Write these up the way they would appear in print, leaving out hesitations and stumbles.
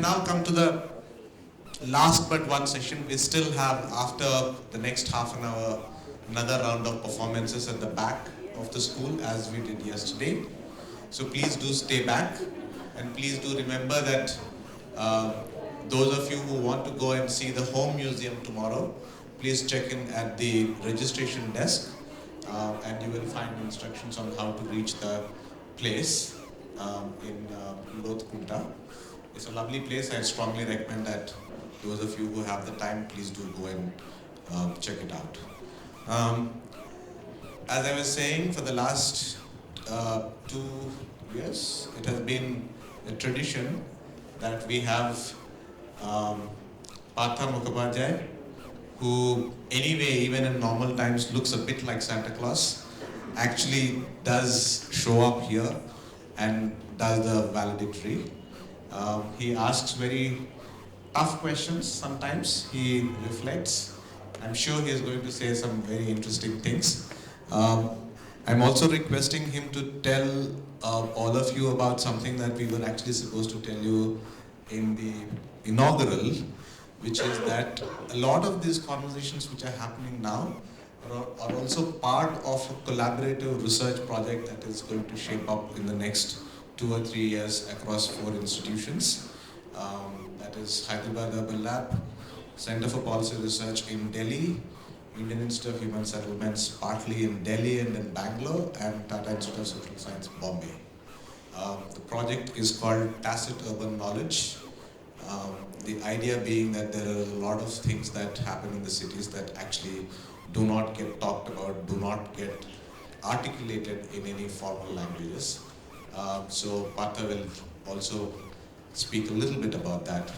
have now come to the last but one session. We still have, after the next half an hour, another round of performances at the back of the school as we did yesterday. So please do stay back, and please do remember that those of you who want to go and see the Home Museum tomorrow, please check in at the registration desk, and you will find instructions on how to reach the place in Lothkunta. It's a lovely place. I strongly recommend that those of you who have the time, please do go and check it out. As I was saying, for the last 2 years, it has been a tradition that we have Partha Mukhopadhyay, who anyway, even in normal times, looks a bit like Santa Claus, actually does show up here and does the valedictory. He asks very tough questions sometimes. He reflects. I'm sure he is going to say some very interesting things. I'm also requesting him to tell all of you about something that we were actually supposed to tell you in the inaugural, which is that a lot of these conversations which are happening now are also part of a collaborative research project that is going to shape up in the next 2 or 3 years across 4 institutions. That is Hyderabad Urban Lab, Center for Policy Research in Delhi, Indian Institute of Human Settlements partly in Delhi and in Bangalore, and Tata Institute of Social Science, Bombay. The project is called Tacit Urban Knowledge. The idea being that there are a lot of things that happen in the cities that actually do not get talked about, do not get articulated in any formal languages. So Partha will also speak a little bit about that.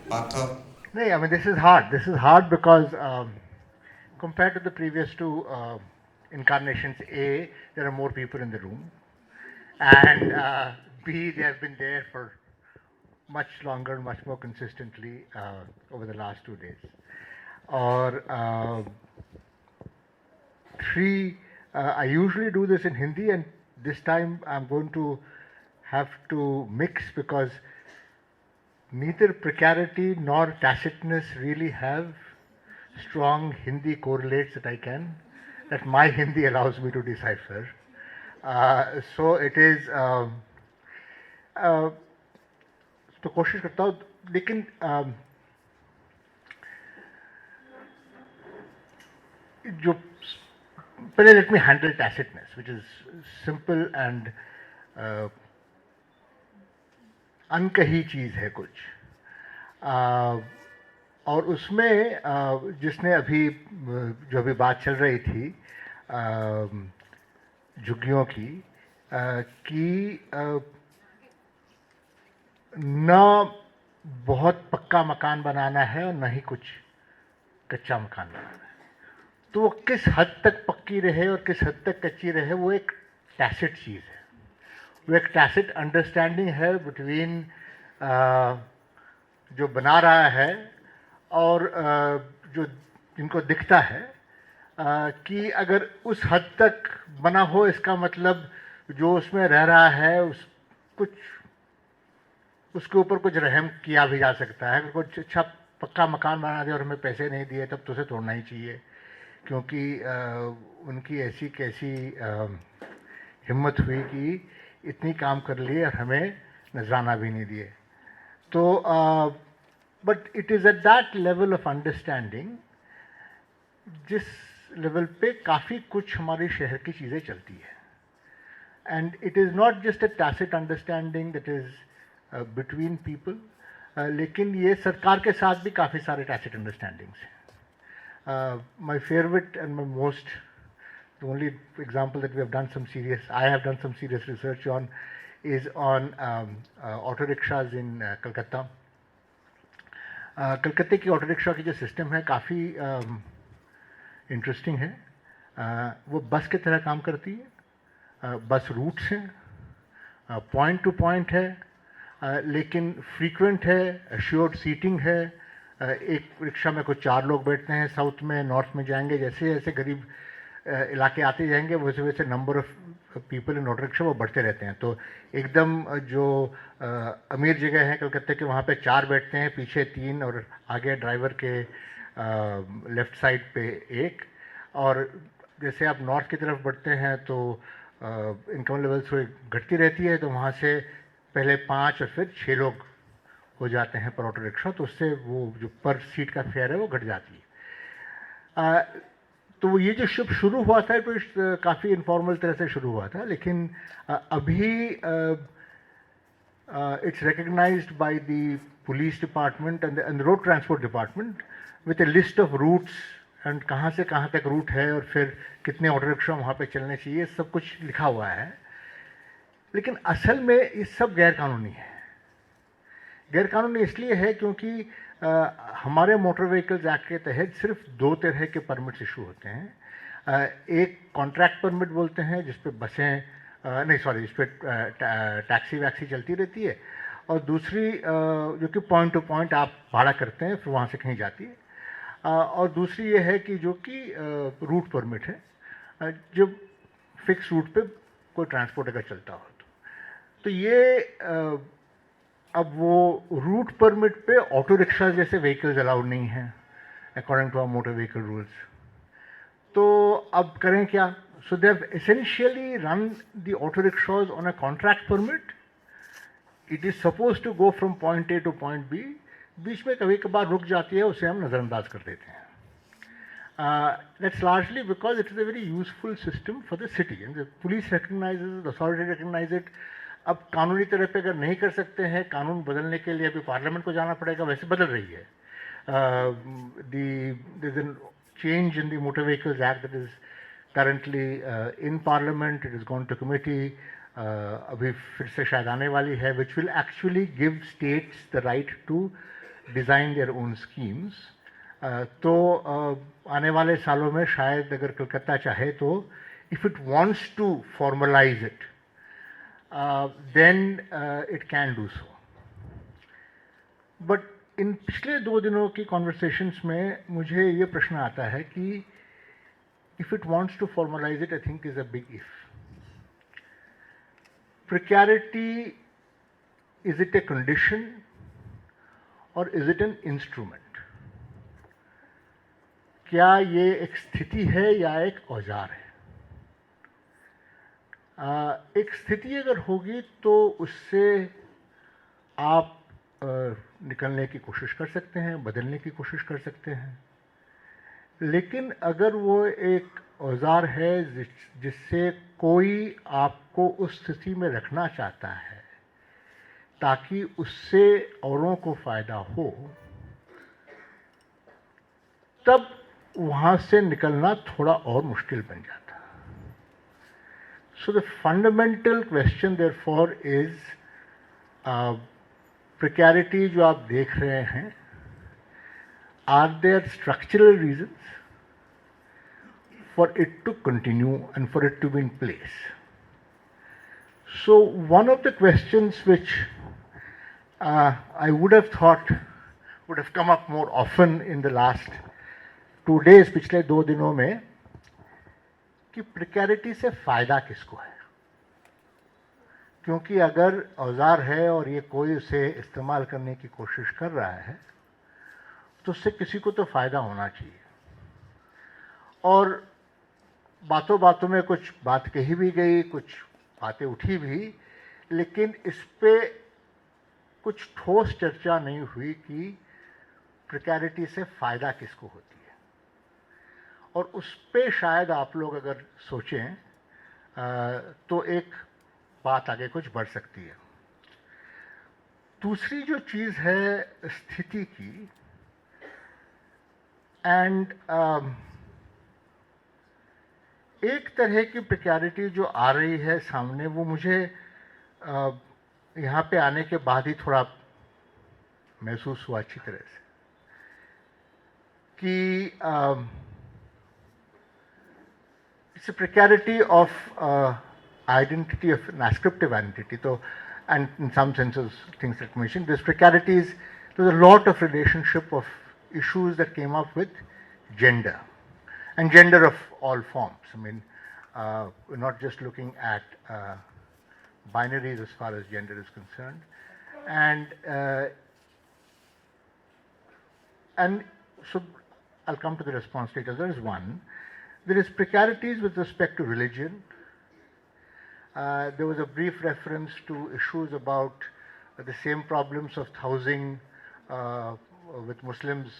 Partha? No, I mean, this is hard. This is hard because compared to the previous two incarnations, A, there are more people in the room, and B, they have been there for much longer, much more consistently over the last 2 days. Or 3, I usually do this in Hindi, and this time I'm going to have to mix because neither precarity nor tacitness really have strong Hindi correlates that my Hindi allows me to decipher. So it is, तो कोशिश करता हूँ, लेकिन जो पहले let me handle tacitness, which is simple and अनकही चीज़ है कुछ, और उसमें जिसने अभी जो अभी बात चल रही थी झुग्गियों की कि न बहुत पक्का मकान बनाना है और न ही कुछ कच्चा मकान बनाना है, तो वो किस हद तक पक्की रहे और किस हद तक कच्ची रहे वो एक टैसिट चीज़ है, वो एक टैसिट अंडरस्टैंडिंग है बिटवीन जो बना रहा है और जो जिनको दिखता है कि अगर उस हद तक बना हो, इसका मतलब जो उसमें रह रहा है उसके ऊपर कुछ रहम किया भी जा सकता है। अगर कुछ अच्छा पक्का मकान बना दे और हमें पैसे नहीं दिए तब तो उसे तोड़ना ही चाहिए, क्योंकि उनकी ऐसी कैसी हिम्मत हुई कि इतनी काम कर लिए और हमें नजराना भी नहीं दिए। तो but it is at that level of understanding जिस लेवल पे काफ़ी कुछ हमारे शहर की चीज़ें चलती है, and it is not just a tacit understanding that is between people, लेकिन ये सरकार के साथ भी काफ़ी सारे टैसिट अंडरस्टैंडिंग्स हैं। My favourite and my most the only example that we have done some serious, I have done some serious research on, is on auto rickshaws in Calcutta. कलकत्ते की ऑटो रिक्शा की जो system है काफ़ी interesting है। वो बस की तरह काम करती है, बस रूट्स हैं, पॉइंट टू पॉइंट है, लेकिन फ्रीक्वेंट है, एश्योर्ड सीटिंग है। एक रिक्शा में कुछ 4 लोग बैठते हैं, साउथ में नॉर्थ में जाएंगे, जैसे जैसे गरीब इलाके आते जाएंगे वैसे वैसे number of people in auto rickshaw वो बढ़ते रहते हैं। तो एकदम जो अमीर जगह है कलकत्ते के, वहाँ पे 4 बैठते हैं, पीछे 3 और आगे ड्राइवर के लेफ़्ट साइड पे 1। और जैसे आप नॉर्थ की तरफ बढ़ते हैं तो इनकम लेवल्स थोड़ी घटती रहती है, तो वहाँ से पहले 5 और फिर 6 लोग हो जाते हैं पर ऑटो रिक्शा, तो उससे वो जो पर सीट का फेयर है वो घट जाती है। तो ये जो शिप शुरू हुआ था तो काफ़ी इनफॉर्मल तरह से शुरू हुआ था, लेकिन अभी it's recognised by the police department and road transport department with a list of routes and कहाँ से कहाँ तक रूट है और फिर कितने ऑटो रिक्शा वहाँ पे चलने चाहिए, सब कुछ लिखा हुआ है। लेकिन असल में ये सब गैरकानूनी है। गैरकानूनी इसलिए है क्योंकि हमारे मोटर व्हीकल्स एक्ट के तहत सिर्फ 2 तरह के परमिट्स इशू होते हैं। एक कॉन्ट्रैक्ट परमिट बोलते हैं जिस पे बसें जिस पे टैक्सी वैक्सी चलती रहती है, और दूसरी जो कि पॉइंट टू पॉइंट आप भाड़ा करते हैं फिर वहाँ से कहीं जाती है, और दूसरी ये है कि जो कि रूट परमिट है, जो फिक्स रूट पे कोई ट्रांसपोर्ट अगर चलता हो तो ये अब वो रूट परमिट पे ऑटो रिक्शा जैसे व्हीकल्स अलाउड नहीं हैं according to our motor vehicle rules. तो अब करें क्या? So they have essentially run the auto rickshaws on a contract permit. It is suppose to go from point A to point B, बीच में कभी कभार रुक जाती है, उसे हम नज़रअंदाज कर देते हैं। That's largely because it is a very useful system for the city and the police recognizes, the authority recognizes it. अब कानूनी तरह पे अगर नहीं कर सकते हैं, कानून बदलने के लिए अभी पार्लियामेंट को जाना पड़ेगा, वैसे बदल रही है। There's a change in the Motor Vehicles Act that is currently in Parliament. It has gone to committee. अभी फिर से शायद आने वाली है, which will actually give states the right to design their own schemes. तो आने वाले सालों में शायद अगर कलकत्ता चाहे तो if it wants to formalize it, then it can do so. But इन पिछले 2 दिनों की कॉन्वर्सेशंस में मुझे ये प्रश्न आता है कि if it wants to formalize it, I think is a big if. Precarity, is it a condition or is it an instrument? क्या ये एक स्थिति है या एक औजार है? एक स्थिति अगर होगी तो उससे आप निकलने की कोशिश कर सकते हैं, बदलने की कोशिश कर सकते हैं। लेकिन अगर वो एक औजार है जिससे कोई आपको उस स्थिति में रखना चाहता है ताकि उससे औरों को फ़ायदा हो, तब वहाँ से निकलना थोड़ा और मुश्किल बन जाता। So the fundamental question therefore is, precarity जो आप देख रहे हैं, are there structural reasons for it to continue and for it to be in place? So one of the questions which I would have thought would have come up more often in the last 2 days, पिछले 2 दिनों में, कि प्रिकैरिटी से फ़ायदा किसको है? क्योंकि अगर औजार है और ये कोई उसे इस्तेमाल करने की कोशिश कर रहा है तो उससे किसी को तो फ़ायदा होना चाहिए। और बातों बातों में कुछ बात कही भी गई, कुछ बातें उठी भी, लेकिन इस पे कुछ ठोस चर्चा नहीं हुई कि प्रिकैरिटी से फ़ायदा किसको होती है। और उस पे शायद आप लोग अगर सोचें तो एक बात आगे कुछ बढ़ सकती है। दूसरी जो चीज़ है स्थिति की, एंड एक तरह की प्रिकैरिटी जो आ रही है सामने, वो मुझे यहाँ पे आने के बाद ही थोड़ा महसूस हुआ अच्छी तरह से कि it's a precarity of identity of an ascriptive identity. So, and in some senses, things that mentioned, this precarity is, there's a lot of relationship of issues that came up with gender. and gender of all forms. I mean, we're not just looking at binaries as far as gender is concerned, and so I'll come to the response later. There is one. There is precarities with respect to religion. There was a brief reference to issues about the same problems of housing with Muslims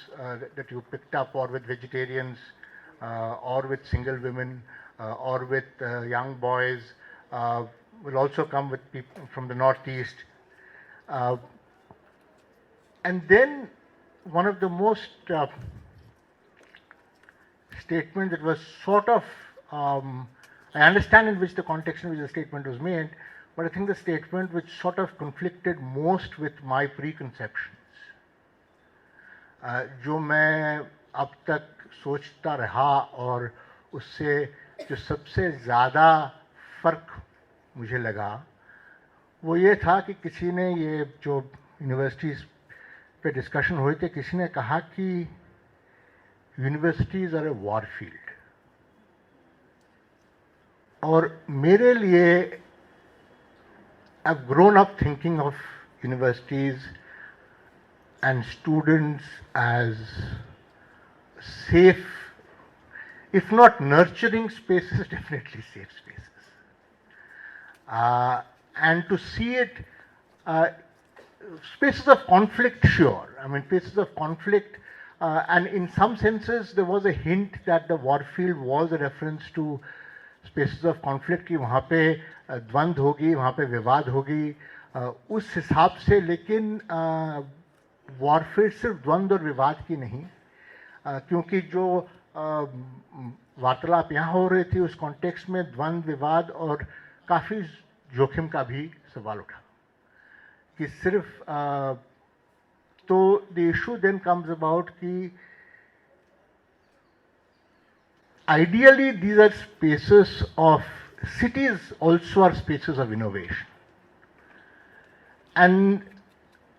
that you picked up, or with vegetarians, or with single women, or with young boys. Will also come with people from the Northeast. And then one of the most statement that was sort of, I understand in which the context in which the statement was made, but I think the statement which sort of conflicted most with my preconceptions, जो मैं अब तक सोचता रहा और उससे जो सबसे ज़्यादा फ़र्क मुझे लगा वो ये था कि किसी ने ये जो यूनिवर्सिटीज़ पे डिस्कशन हुए थे, किसी ने कहा कि universities are a war field, और मेरे लिए I've grown up thinking of universities and students as safe, if not nurturing spaces, definitely safe spaces. And to see it, spaces of conflict, sure. I mean, spaces of conflict, and in some senses there was a hint that the Warfield was a reference to spaces of conflict, कि वहाँ पे द्वंद होगी, वहाँ पे विवाद होगी, उस हिसाब से. लेकिन वॉरफेयर सिर्फ द्वंद और विवाद की नहीं, क्योंकि जो वार्तालाप यहाँ हो रही थी उस कॉन्टेक्स्ट में द्वंद, विवाद और काफ़ी जोखिम का भी सवाल उठा कि सिर्फ तो the issue then comes about कि ideally these are spaces of, cities also are spaces of innovation, and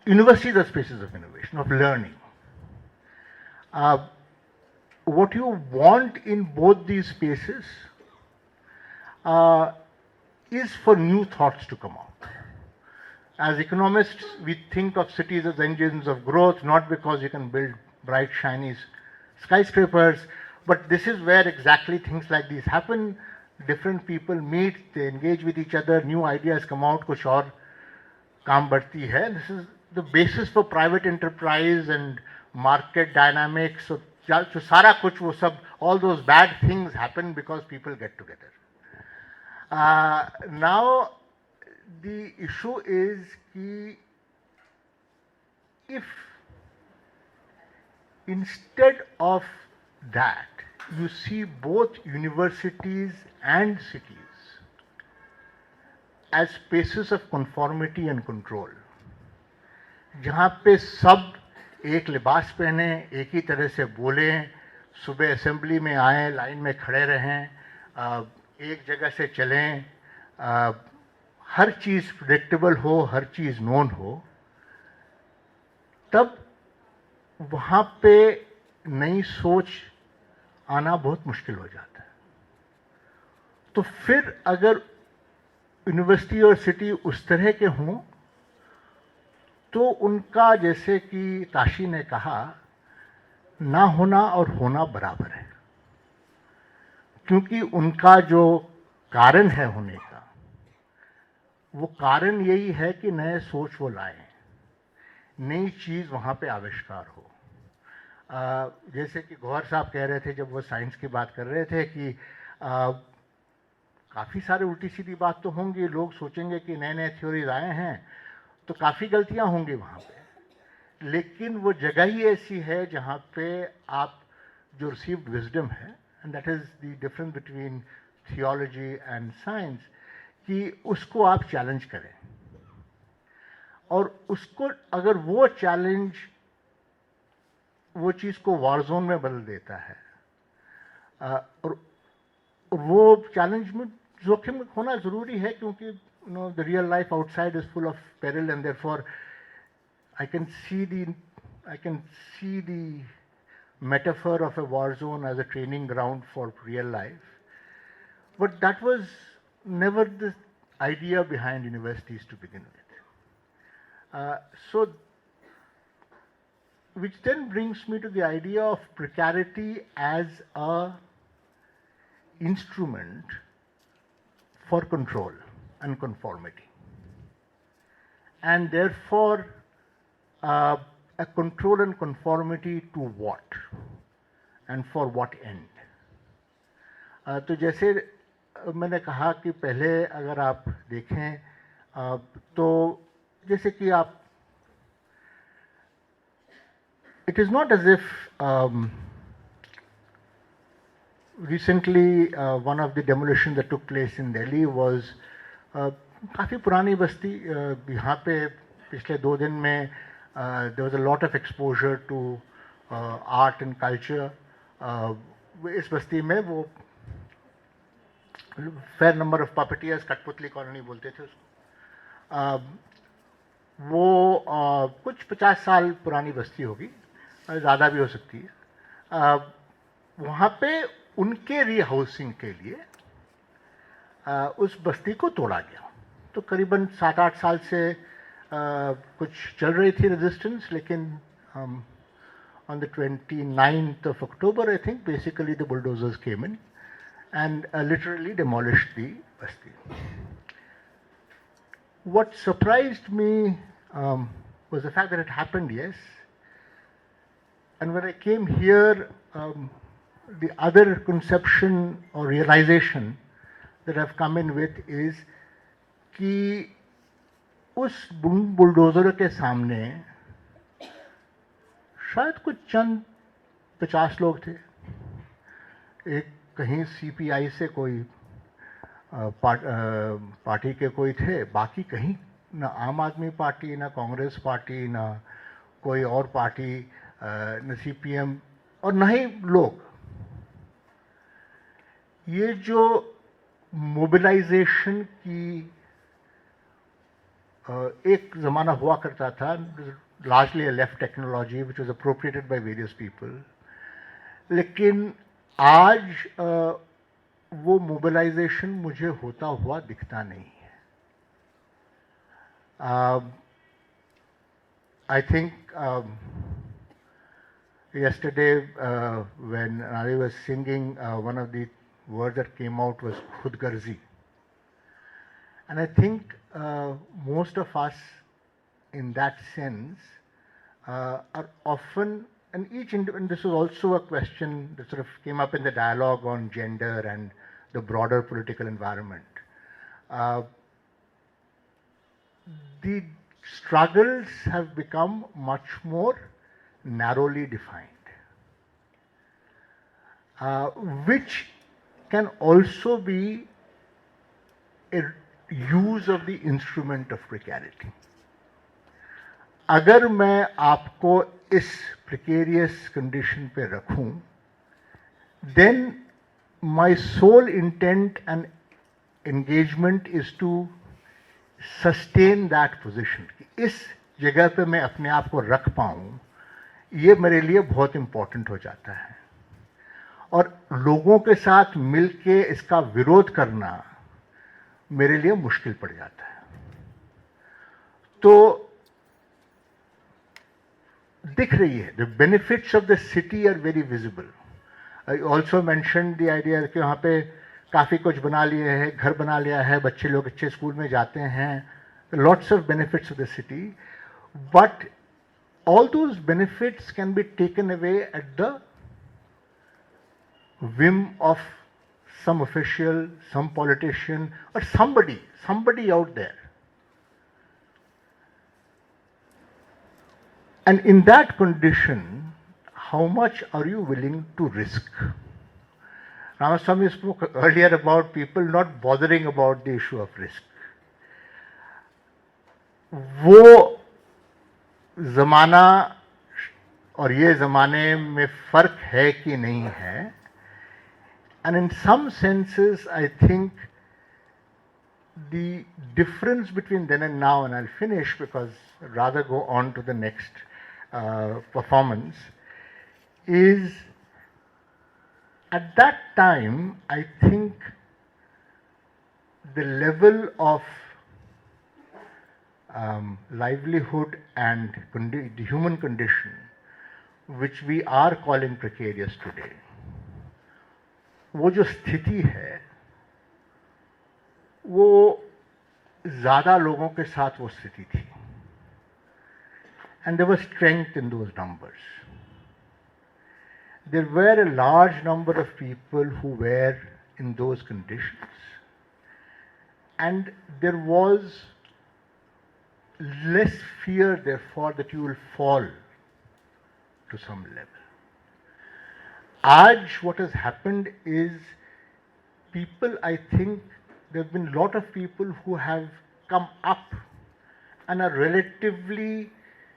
universities are spaces of innovation, of learning. What you want in both these spaces is for new thoughts to come out. As economists, we think of cities as engines of growth, not because you can build bright, shiny skyscrapers, but this is where exactly things like these happen. Different people meet, they engage with each other, new ideas come out, कुछ और काम बढ़ती है. This is the basis for private enterprise and market dynamics. So सारा कुछ वो सब, all those bad things happen because people get together. Now the issue is कि if instead of that you see both universities and cities as spaces of conformity and control, जहाँ पे सब एक लिबास पहने, एक ही तरह से बोलें, सुबह असेंबली में आएँ, लाइन में खड़े रहें, एक जगह से चलें, हर चीज़ प्रेडिक्टेबल हो, हर चीज़ नोन हो, तब वहाँ पे नई सोच आना बहुत मुश्किल हो जाता है. तो फिर अगर यूनिवर्सिटी और सिटी उस तरह के हों तो उनका, जैसे कि काशी ने कहा, ना होना और होना बराबर है, क्योंकि उनका जो कारण है होने का, वो कारण यही है कि नए सोच वो लाएं, नई चीज़ वहाँ पे आविष्कार हो. जैसे कि गौहर साहब कह रहे थे जब वो साइंस की बात कर रहे थे कि काफ़ी सारे उल्टी सीधी बात तो होंगी, लोग सोचेंगे कि नए नए थ्योरीज आए हैं तो काफ़ी गलतियां होंगी वहाँ पे, लेकिन वो जगह ही ऐसी है जहाँ पे आप जो रिसीव्ड विजडम है, and that is the difference between theology and science, कि उसको आप चैलेंज करें, और उसको अगर वो चैलेंज वो चीज़ को वॉर जोन में बदल देता है, और वो चैलेंज में जोखिम होना ज़रूरी है, क्योंकि the real life outside is full of peril, and therefore I can see the metaphor of a war zone as a training ground for real life. But that was never the idea behind universities to begin with. So, which then brings me to the idea of precarity as a instrument for control and conformity. And therefore, a control and conformity to what and for what end. तो जैसे मैंने कहा कि पहले अगर आप देखें तो जैसे कि आप it is not as if recently one of the demolitions that took place in Delhi was काफ़ी पुरानी बस्ती यहाँ पे पिछले 2 दिन में there was a lot of exposure to art and culture. इस बस्ती में वो fair number of puppeteers, कठपुतली कॉलोनी बोलते थे उसको, वो कुछ 50 साल पुरानी बस्ती होगी, ज़्यादा भी हो सकती है. वहाँ पे उनके रीहाउसिंग के लिए उस बस्ती को तोड़ा गया. तो करीबन 7-8 साल से कुछ चल रही थी रेजिस्टेंस, लेकिन on the 29th of October, I think, basically the bulldozers came in and literally demolished the basti. What surprised me was the fact that it happened, yes. And when I came here, the other conception or realization that I've come in with is कि उस bulldozer के सामने शायद कुछ चंद 50 लोग थे. एक कहीं सीपीआई से कोई पार्टी के कोई थे, बाकी कहीं ना आम आदमी पार्टी, ना कांग्रेस पार्टी, ना कोई और पार्टी, न सीपीएम और न ही लोग. ये जो मोबिलाइजेशन की एक ज़माना हुआ करता था, largely a left technology which was appropriated by various people, लेकिन आज वो मोबिलाइजेशन मुझे होता हुआ दिखता नहीं है. I think yesterday when Nari was singing, one of the words that came out was khudgarzi. And I think most of us in that sense are often, and this is also a question that sort of came up in the dialogue on gender and the broader political environment. The struggles have become much more narrowly defined, which can also be a use of the instrument of precarity. अगर मैं आपको इस precarious condition पे रखूं, then my sole intent and engagement is to sustain that position. इस जगह पे मैं अपने आप को रख पाऊं, ये मेरे लिए बहुत important हो जाता है. और लोगों के साथ मिलके इसका विरोध करना मेरे लिए मुश्किल पड़ जाता है. तो दिख रही है, the benefits of the city are very visible. I also mentioned the idea कि वहाँ पे काफ़ी कुछ बना लिए है, घर बना लिया है, बच्चे लोग अच्छे स्कूल में जाते हैं, lots of benefits of the city, but all those benefits can be taken away at the whim of some official, some politician, or somebody out there. And in that condition, how much are you willing to risk? Ramaswamy spoke earlier about people not bothering about the issue of risk. वो ज़माना और ये ज़माने में फ़र्क है कि नहीं है? And in some senses, I think the difference between then and now, and I'll finish because I'd rather go on to the next performance, is at that time, I think the level of livelihood and the human condition, which we are calling precarious today, वो जो स्थिति है वो ज़्यादा लोगों के साथ वो स्थिति थी, and there was strength in those numbers. There were a large number of people who were in those conditions, and there was less fear therefore that you will fall to some level. Aj what has happened is people, I think there have been a lot of people who have come up and are relatively,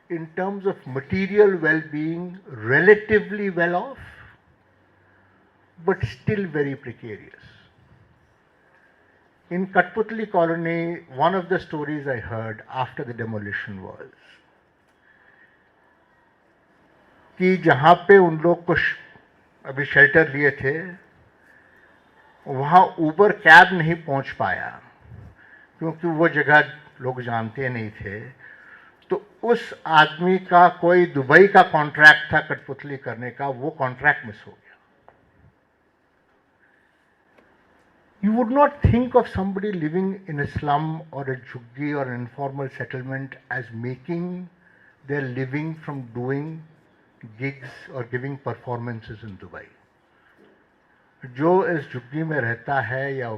in terms of material well-being, relatively well off, but still very precarious. In Katputli colony, one of the stories I heard after the demolition was कि जहाँ पे उन लोग कुछ अभी shelter लिए थे, वहाँ ऊबर कैब नहीं पहुँच पाया क्योंकि वो जगह लोग जानते नहीं थे, तो उस आदमी का कोई दुबई का कॉन्ट्रैक्ट था कठपुतली करने का, वो कॉन्ट्रैक्ट मिस हो गया. You would not think of somebody living in a slum or a jhuggi or an informal settlement as making their living from doing gigs or giving performances in Dubai. जो इस झुग्गी में रहता है या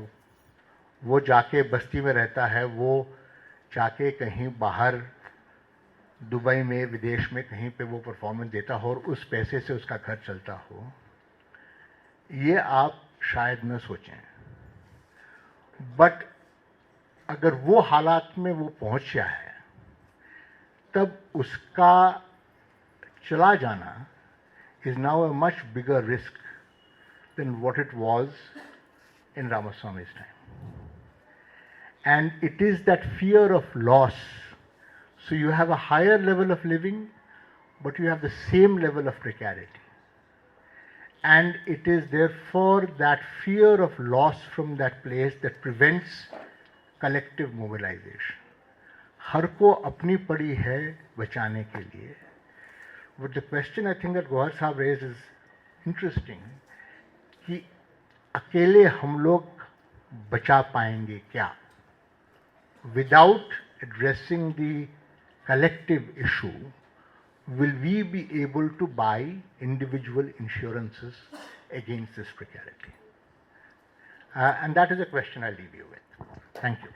वो जाके बस्ती में रहता है, वो जाके कहीं बाहर दुबई में, विदेश में कहीं पे वो परफॉर्मेंस देता हो और उस पैसे से उसका घर चलता हो, ये आप शायद न सोचें. बट अगर वो हालात में वो पहुंच गया है, तब उसका चला जाना is now a much bigger risk than what it was in Ramaswamy's time. And it is that fear of loss. So you have a higher level of living, but you have the same level of precarity. And it is therefore that fear of loss from that place that prevents collective mobilization. हर को अपनी पड़ी है बचाने के लिए. But the question I think that Gohar साहब raised is interesting, कि अकेले हम लोग बचा पाएंगे क्या? Without addressing the collective issue, will we be able to buy individual insurances against this precarity? And that is a question I leave you with. Thank you.